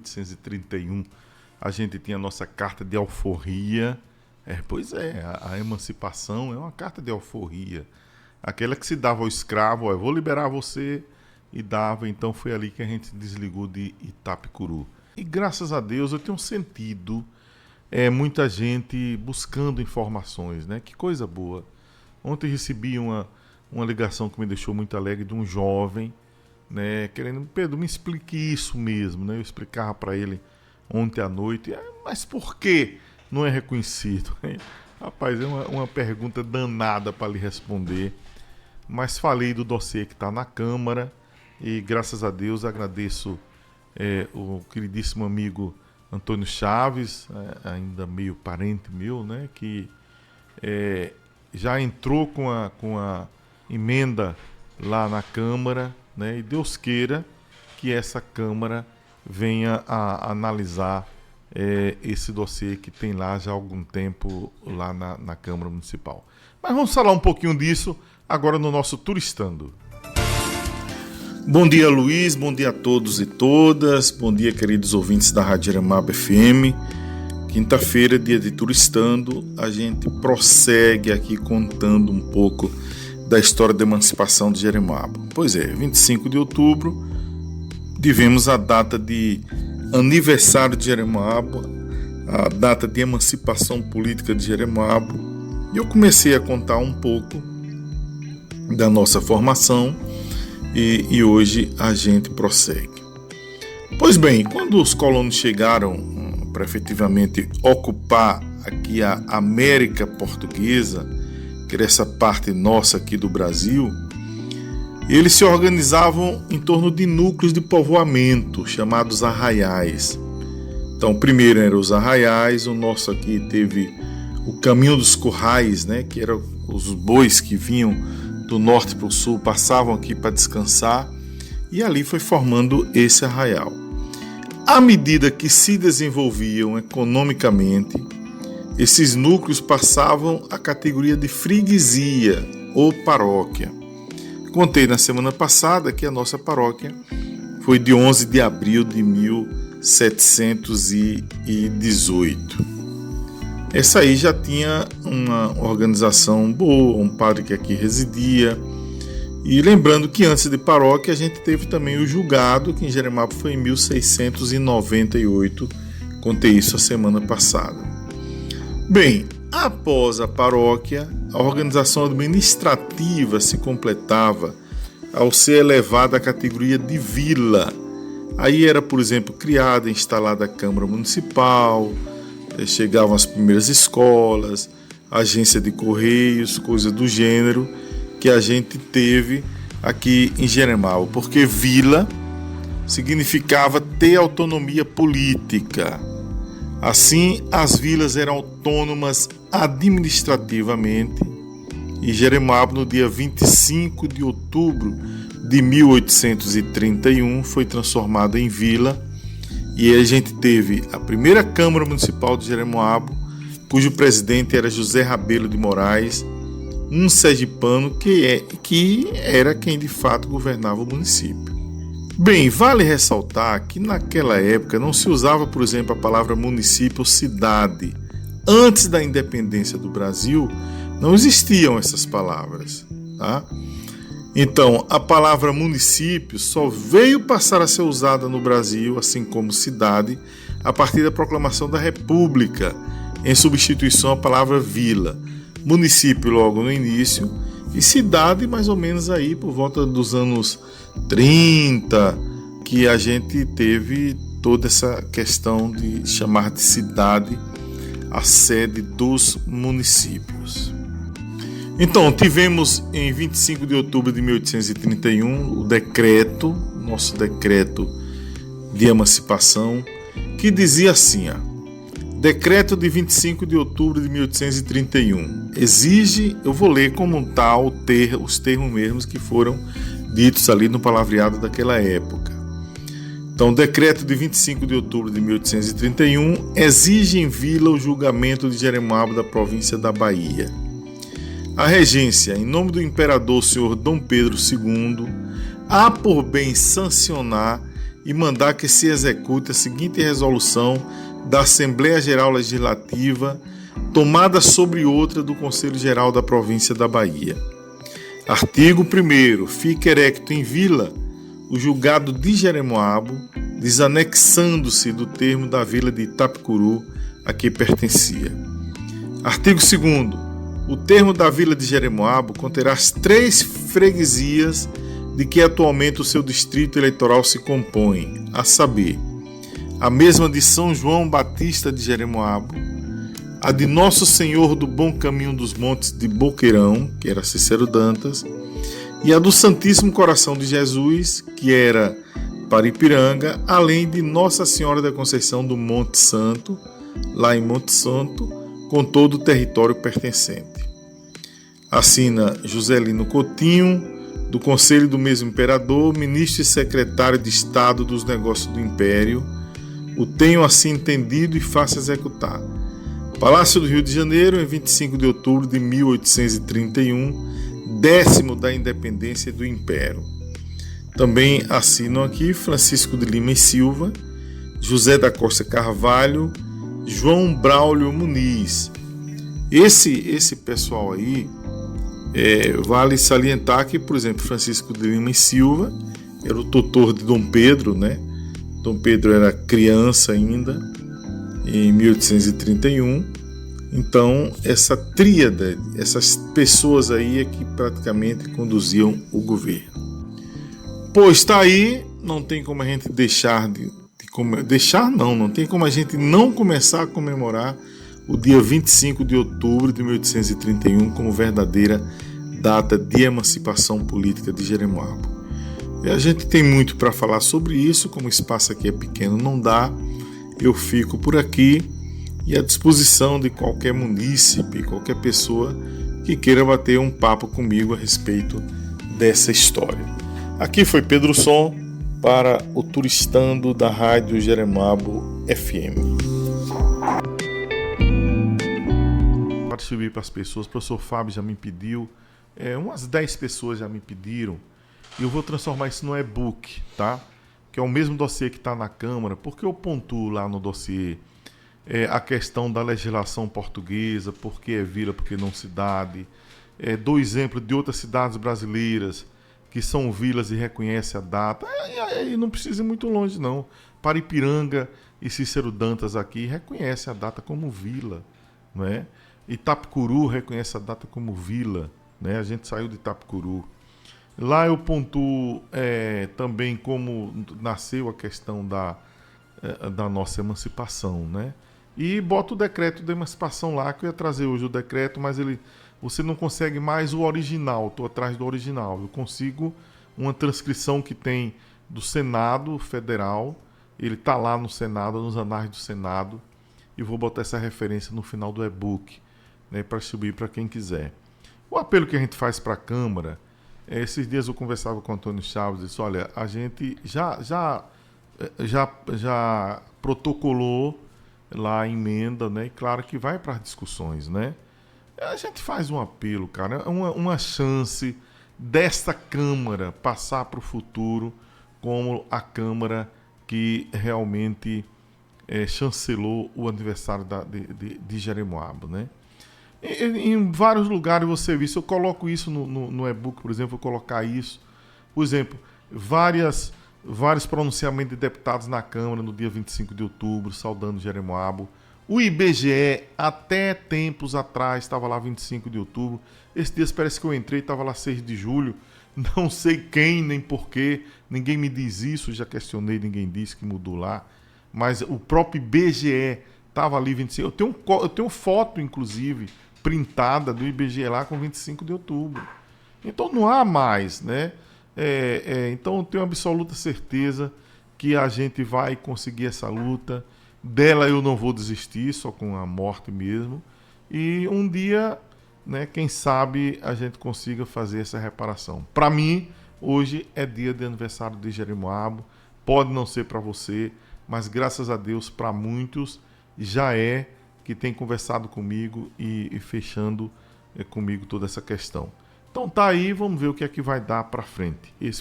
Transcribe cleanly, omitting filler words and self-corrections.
1831, a gente tinha a nossa carta de alforria. Pois é, a emancipação é uma carta de alforria. Aquela que se dava ao escravo, ó, eu vou liberar você, e dava. Então foi ali que a gente desligou de Itapicuru. E graças a Deus eu tenho sentido muita gente buscando informações, né? Que coisa boa. Ontem recebi uma ligação que me deixou muito alegre de um jovem, né, querendo: Pedro, me explique isso mesmo, né? Eu explicava para ele ontem à noite, mas por que não é reconhecido? Rapaz, é uma pergunta danada para lhe responder, mas falei do dossiê que está na Câmara e graças a Deus agradeço o queridíssimo amigo Antônio Chaves, ainda meio parente meu, né, que já entrou com a emenda lá na Câmara, né, e Deus queira que essa Câmara venha a analisar esse dossiê que tem lá já há algum tempo lá na Câmara Municipal. Mas vamos falar um pouquinho disso agora no nosso Turistando. Bom dia, Luiz, bom dia a todos e todas, bom dia, queridos ouvintes da Rádio Jeremaba FM. Quinta-feira, dia de Turistando, a gente prossegue aqui contando um pouco da história da emancipação de Jeremaba. Pois é, 25 de outubro, tivemos a data de aniversário de Jeremaba, a data de emancipação política de Jeremaba, e eu comecei a contar um pouco da nossa formação e hoje a gente prossegue. Pois bem, quando os colonos chegaram para efetivamente ocupar aqui a América Portuguesa, que era essa parte nossa aqui do Brasil, eles se organizavam em torno de núcleos de povoamento, chamados arraiais. Então, primeiro eram os arraiais, o nosso aqui teve o caminho dos currais, né, que eram os bois que vinham do norte para o sul, passavam aqui para descansar, e ali foi formando esse arraial. À medida que se desenvolviam economicamente, esses núcleos passavam à categoria de freguesia ou paróquia. Contei na semana passada que a nossa paróquia foi de 11 de abril de 1718. Essa aí já tinha uma organização boa, um padre que aqui residia. E lembrando que antes de paróquia a gente teve também o julgado, que em Jeremaba foi em 1698. Contei isso a semana passada. Bem, após a paróquia, a organização administrativa se completava ao ser elevada à categoria de vila. Aí era, por exemplo, criada e instalada a Câmara Municipal, chegavam as primeiras escolas, agência de correios, coisa do gênero, que a gente teve aqui em Jeremaba, porque vila significava ter autonomia política. Assim, as vilas eram autônomas administrativamente, e Jeremaba, no dia 25 de outubro de 1831, foi transformada em vila, e a gente teve a primeira Câmara Municipal de Jeremaba, cujo presidente era José Rabelo de Moraes, um sergipano que era quem de fato governava o município. Bem, vale ressaltar que naquela época não se usava, por exemplo, a palavra município ou cidade. Antes da independência do Brasil, não existiam essas palavras, tá? Então, a palavra município só veio passar a ser usada no Brasil, assim como cidade, a partir da proclamação da República, em substituição à palavra vila. Município logo no início e cidade mais ou menos aí por volta dos anos 30, que a gente teve toda essa questão de chamar de cidade a sede dos municípios. Então, tivemos em 25 de outubro de 1831 o decreto, nosso decreto de emancipação, que dizia assim, decreto de 25 de outubro de 1831, exige, eu vou ler como tal os termos mesmos que foram ditos ali no palavreado daquela época. Então, decreto de 25 de outubro de 1831 exige em vila o julgamento de Jeremaba da província da Bahia. A regência, em nome do imperador senhor Dom Pedro II, há por bem sancionar e mandar que se execute a seguinte resolução da Assembleia Geral Legislativa, tomada sobre outra do Conselho Geral da Província da Bahia. Artigo 1º. Fica erecto em vila o julgado de Jeremoabo, desanexando-se do termo da vila de Itapicuru a que pertencia. Artigo 2º. O termo da vila de Jeremoabo conterá as 3 freguesias de que atualmente o seu distrito eleitoral se compõe, a saber, a mesma de São João Batista de Jeremoabo, a de Nosso Senhor do Bom Caminho dos Montes de Boqueirão, que era Cícero Dantas, e a do Santíssimo Coração de Jesus, que era Paripiranga, além de Nossa Senhora da Conceição do Monte Santo, lá em Monte Santo, com todo o território pertencente. Assina Juscelino Coutinho, do Conselho do mesmo Imperador, ministro e secretário de Estado dos Negócios do Império. O tenho assim entendido e faço executar. Palácio do Rio de Janeiro, em 25 de outubro de 1831, 10º da independência do Império. Também assinam aqui Francisco de Lima e Silva, José da Costa Carvalho, João Braulio Muniz. Esse pessoal aí, vale salientar que, por exemplo, Francisco de Lima e Silva era o tutor de Dom Pedro, né? Dom Pedro era criança ainda, em 1831. Então, essa tríade, essas pessoas aí é que praticamente conduziam o governo. Pois está aí, não tem como a gente não tem como a gente não começar a comemorar o dia 25 de outubro de 1831 como verdadeira data de emancipação política de Jeremoabo. E a gente tem muito para falar sobre isso, como o espaço aqui é pequeno, não dá. Eu fico por aqui e à disposição de qualquer munícipe, qualquer pessoa que queira bater um papo comigo a respeito dessa história. Aqui foi Pedro Som para o Turistando da Rádio Jeremoabo FM. Para distribuir para as pessoas, o professor Fábio já me pediu, umas 10 pessoas já me pediram, e eu vou transformar isso no e-book, tá? Que é o mesmo dossiê que está na Câmara, porque eu pontuo lá no dossiê a questão da legislação portuguesa, por que é vila, por que não cidade. Dou exemplo de outras cidades brasileiras que são vilas e reconhecem a data. E não precisa ir muito longe, não. Paripiranga e Cícero Dantas aqui reconhecem a data como vila, não é? Itapicuru reconhece a data como vila, né? A gente saiu de Itapicuru. Lá eu pontuo também como nasceu a questão da nossa emancipação, né? E boto o decreto da emancipação lá, que eu ia trazer hoje o decreto, mas você não consegue mais o original, estou atrás do original. Eu consigo uma transcrição que tem do Senado Federal, ele está lá no Senado, nos anais do Senado, e vou botar essa referência no final do e-book, né, para distribuir para quem quiser. O apelo que a gente faz para a Câmara, esses dias eu conversava com o Antônio Chaves e disse, olha, a gente já protocolou lá a emenda, né? E claro que vai para as discussões, né? A gente faz um apelo, cara, uma chance desta Câmara passar para o futuro como a Câmara que realmente chancelou o aniversário de Jeremoabo, né? Em vários lugares você vê isso, eu coloco isso no e-book, por exemplo, vou colocar isso. Por exemplo, vários pronunciamentos de deputados na Câmara no dia 25 de outubro, saudando Jeremoabo. O IBGE, até tempos atrás, estava lá 25 de outubro. Esses dias parece que eu entrei, estava lá 6 de julho. Não sei quem, nem porquê. Ninguém me diz isso, já questionei, ninguém disse que mudou lá. Mas o próprio IBGE estava ali 25. Eu tenho foto, inclusive, printada do IBGE lá com 25 de outubro. Então não há mais, né? Então eu tenho absoluta certeza que a gente vai conseguir essa luta. Dela eu não vou desistir, só com a morte mesmo. E um dia, né, quem sabe a gente consiga fazer essa reparação. Para mim, hoje é dia de aniversário de Jeremoabo. Pode não ser para você, mas graças a Deus para muitos já é, que tem conversado comigo e fechando comigo toda essa questão. Então tá aí, vamos ver o que é que vai dar para frente. Esse